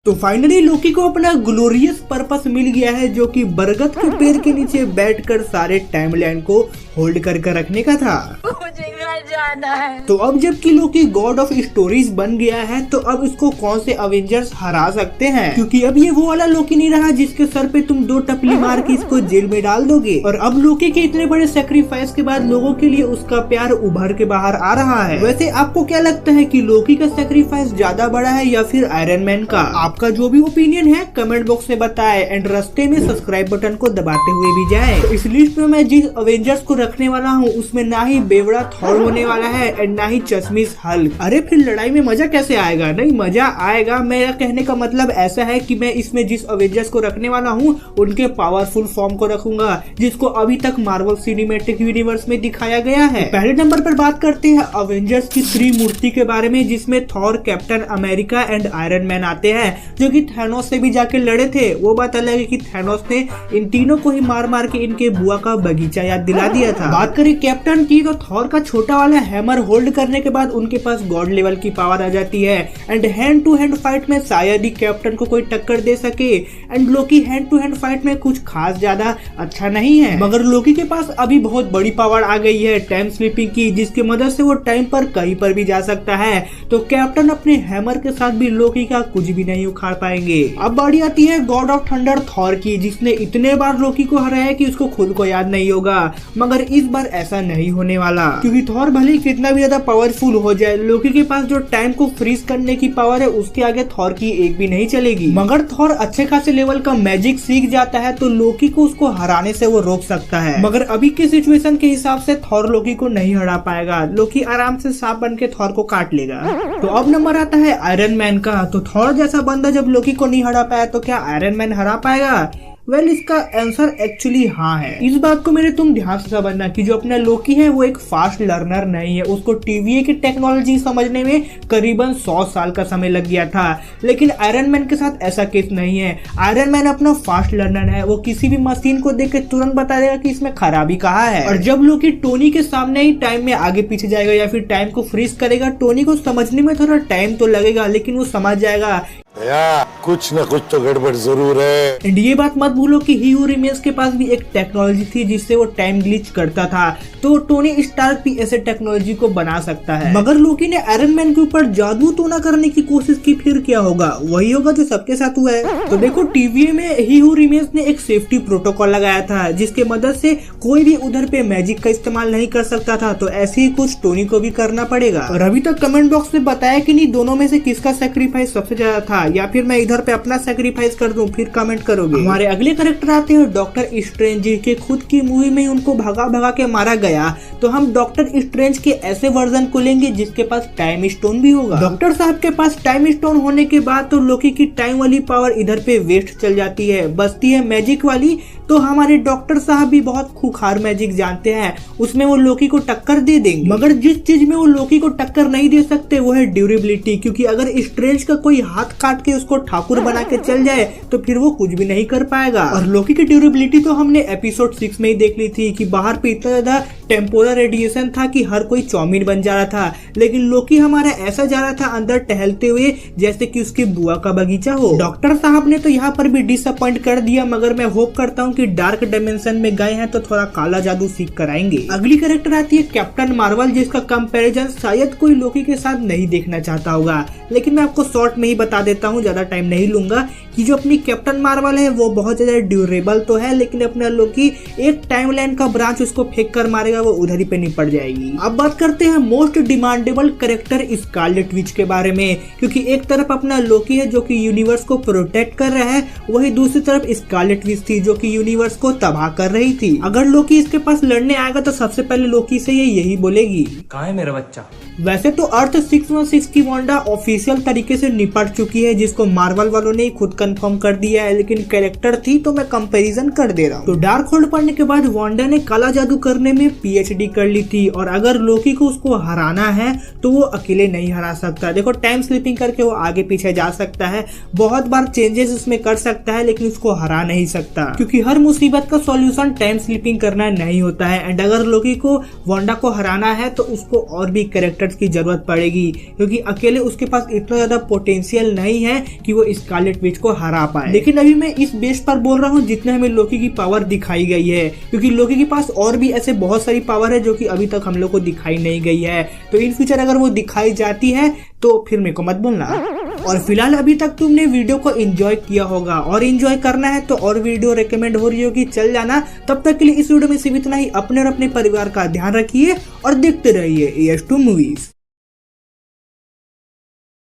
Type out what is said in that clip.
तो फाइनली लोकी को अपना ग्लोरियस पर्पस मिल गया है, जो कि बरगद के पेड़ के नीचे बैठकर सारे टाइमलाइन को होल्ड करके रखने का था। मुझे घर जाना है। तो अब जबकि लोकी गॉड ऑफ स्टोरीज बन गया है, तो अब इसको कौन से अवेंजर्स हरा सकते हैं, क्योंकि अब ये वो वाला लोकी नहीं रहा जिसके सर पे तुम 2 टपली मार के इसको जेल में डाल दोगे। और अब लोकी के इतने बड़े सेक्रीफाइस के बाद लोगों के लिए उसका प्यार उभर के बाहर आ रहा है। वैसे आपको क्या लगता है कि लोकी का सेक्रीफाइस ज्यादा बड़ा है या फिर आयरन मैन का? आपका जो भी ओपिनियन है कमेंट बॉक्स में बताएं एंड रास्ते में सब्सक्राइब बटन को दबाते हुए भी जाएं। तो इस लिस्ट में मैं जिस अवेंजर्स को रखने वाला हूँ उसमें ना ही बेवड़ा थॉर होने वाला है एंड ना ही चश्मिश हल्क। अरे फिर लड़ाई में मजा कैसे आएगा? नहीं, मजा आएगा। मेरा कहने का मतलब ऐसा है कि मैं इसमें जिस अवेंजर्स को रखने वाला हूँ उनके पावरफुल फॉर्म को रखूंगा, जिसको अभी तक मार्वल सिनेमैटिक यूनिवर्स में दिखाया गया है। पहले नंबर पर बात करते हैं अवेंजर्स की त्रिमूर्ति के बारे में, जिसमें Thor, captain America and iron man आते हैं, जो कि थैनोस से भी जाके लड़े थे। वो बात अलग है कि थैनोस ने इन तीनों को ही मार मार के इनके बुआ का बगीचा याद दिला दिया था। बात करें कैप्टन की, तो थॉर का छोटा वाला हैमर होल्ड करने के बाद उनके पास गॉड लेवल की पावर आ जाती है and hand to hand fight में शायद ही कैप्टन को कोई टक्कर दे सके। And Loki hand to hand fight में कुछ खास ज्यादा अच्छा नहीं है, मगर लोकी के पास अभी बहुत बड़ी पावर आ गई है टाइम स्लिपिंग की, जिसकी मदद से वो टाइम पर कहीं पर भी जा सकता है। तो कैप्टन अपने हैमर के साथ भी लोकी का कुछ भी नहीं उखाड़ पाएंगे। अब बारी आती है गॉड ऑफ थंडर थॉर की, जिसने इतने बार लोकी को हराया कि उसको खुद को याद नहीं होगा, मगर इस बार ऐसा नहीं होने वाला, क्योंकि थॉर भले ही कितना भी ज्यादा पावरफुल हो जाए, लोकी के पास जो टाइम को फ्रीज करने की पावर है उसके आगे थॉर की एक भी नहीं चलेगी। मगर थॉर अच्छे खासे लेवल का मैजिक सीख जाता है तो लोकी को उसको हराने से वो रोक सकता है, मगर अभी के सिचुएशन के हिसाब से थॉर लोकी को नहीं हरा पाएगा। लोकी आराम से सांप बन के थॉर को काट लेगा। तो अब नंबर आता है आयरन मैन का। तो थॉर जैसा बंदा जब लोकी को नहीं हरा पाया तो क्या आयरन मैन हरा पाएगा? वेल, इसका आंसर एक्चुअली हाँ है। इस बात को मेरे तुम ध्यान से समझना कि जो अपना लोकी है वो एक फास्ट लर्नर नहीं है। उसको टीवीए की टेक्नोलॉजी समझने में करीबन 100 साल का समय लग गया था, लेकिन आयरन मैन के साथ ऐसा केस नहीं है। आयरन मैन अपना फास्ट लर्नर है, वो किसी भी मशीन को देख के तुरंत बता देगा कि इसमें खराबी कहाँ है। और जब लोकी टोनी के सामने ही टाइम में आगे पीछे जाएगा या फिर टाइम को फ्रीज करेगा, टोनी को समझने में थोड़ा टाइम तो लगेगा, लेकिन वो समझ जाएगा कुछ न कुछ तो गड़बड़ जरूर है। एंड ये बात मत भूलो कि ही हू रिमेन्स के पास भी एक टेक्नोलॉजी थी जिससे वो टाइम ग्लिच करता था, तो टोनी स्टार्क भी ऐसे टेक्नोलॉजी को बना सकता है। मगर लोकी ने आयरन मैन के ऊपर जादू तो ना करने की कोशिश की, फिर क्या होगा? वही होगा जो सबके साथ हुआ है। तो देखो, टीवीए में ही हू रिमेन्स ने एक सेफ्टी प्रोटोकॉल लगाया था, जिसके मदद से कोई भी उधर पे मैजिक का इस्तेमाल नहीं कर सकता था। तो ऐसे ही कुछ टोनी को भी करना पड़ेगा। और अभी तक कमेंट बॉक्स में बताया कि नहीं दोनों में से किसका सेक्रीफाइस सबसे ज्यादा था, या फिर मैं इधर पे अपना सेक्रीफाइस कर दूं, फिर कमेंट करोगे। हमारे अगले कैरेक्टर आते हैं डॉक्टर स्ट्रेंज, के खुद की मूवी में उनको भगा भगा के मारा गया, तो हम डॉक्टर स्ट्रेंज के ऐसे वर्जन को लेंगे जिसके पास टाइम स्टोन भी होगा। डॉक्टर साहब के पास टाइम स्टोन होने के बाद तो लोकी की टाइम वाली पावर इधर पे वेस्ट चल जाती है, बचती है मैजिक वाली। तो हमारे डॉक्टर साहब भी बहुत खूंखार मैजिक जानते हैं, उसमें वो लोकी को टक्कर दे देंगे। मगर जिस चीज में वो लोकी को टक्कर नहीं दे सकते वो है ड्यूरेबिलिटी, क्योंकि अगर स्ट्रेंज का कोई हाथ काट के उसको ठाकुर बना के चल जाए तो फिर वो कुछ भी नहीं कर पाएगा। और लोकी की ड्यूरेबिलिटी तो हमने एपिसोड 6 में ही देख ली थी कि बाहर पे इतना ज्यादा टेम्पोरल रेडिएशन था कि हर कोई चाउमीन बन जा रहा था, लेकिन लोकी हमारा ऐसा जा रहा था अंदर टहलते हुए जैसे कि उसकी बुआ का बगीचा हो। डॉक्टर साहब ने तो यहाँ पर भी डिसअपॉइंट कर दिया, मगर मैं होप करता हूँ कि डार्क डायमेंशन में गए हैं तो थोड़ा काला जादू सीख कर आएंगे। अगली कैरेक्टर आती है कैप्टन मार्वल, जिसका कंपैरिजन शायद कोई लोकी के साथ नहीं देखना चाहता होगा, लेकिन मैं आपको शॉर्ट में ही बता देता हूँ, ज्यादा टाइम नहीं लूंगा, कि जो अपनी कैप्टन मार्वल है वो बहुत ज्यादा ड्यूरेबल तो है, लेकिन अपना लोकी एक टाइमलाइन का ब्रांच उसको फेंक कर मारेगा, वो उधर ही पे निपट जाएगी। अब बात करते हैं most demandable character Scarlet Witch के बारे में, क्योंकि एक तरफ अपना लोकी है जो कि यूनिवर्स को प्रोटेक्ट कर रहा है, वही दूसरी तरफ स्कारलेट विच थी जो कि यूनिवर्स को तबाह कर रही थी। अगर लोकी इसके पास लड़ने आएगा तो सबसे पहले लोकी से ये यही बोलेगी, कहाँ है मेरा बच्चा? वैसे तो अर्थ 616 की वांडा ऑफिशियल तरीके से निपट चुकी है, जिसको मार्वल वालों ने खुद कंफर्म कर दिया है, लेकिन कैरेक्टर थी तो मैं कंपैरिजन कर दे रहा हूँ। तो डार्क होल्ड पढ़ने के बाद वांडा ने काला जादू करने में पीएचडी कर ली थी, और अगर लोकी को उसको हराना है तो वो अकेले नहीं हरा सकता। देखो, टाइम स्लिपिंग करके वो आगे पीछे जा सकता है, बहुत बार चेंजेस उसमें कर सकता है, लेकिन उसको हरा नहीं सकता, क्योंकि हर मुसीबत का सॉल्यूशन टाइम स्लिपिंग करना नहीं होता है। एंड अगर लोकी को वांडा को हराना है तो उसको और भी कैरेक्टर्स की जरूरत पड़ेगी, क्योंकि अकेले उसके पास इतना ज्यादा पोटेंशियल नहीं नहीं है कि वो स्कारलेट विच को हरा पाए। लेकिन अभी मैं इस बेस पर बोल रहा हूँ जितने हमें लोकी की पावर दिखाई गई है, क्योंकि लोकी के पास और भी ऐसे बहुत सारी पावर है जो कि अभी तक हम लोग को दिखाई नहीं गई है। तो इन फ्यूचर अगर वो दिखाई जाती है तो फिर मेरे को मत बोलना। और फिलहाल अभी तक तुमने वीडियो को एंजॉय किया होगा, और एंजॉय करना है तो और वीडियो रेकमेंड हो रही होगी, चल जाना। तब तक के लिए इस वीडियो में सिर्फ इतना ही। अपने और अपने परिवार का ध्यान रखिए और देखते रहिए AS2 मूवीज।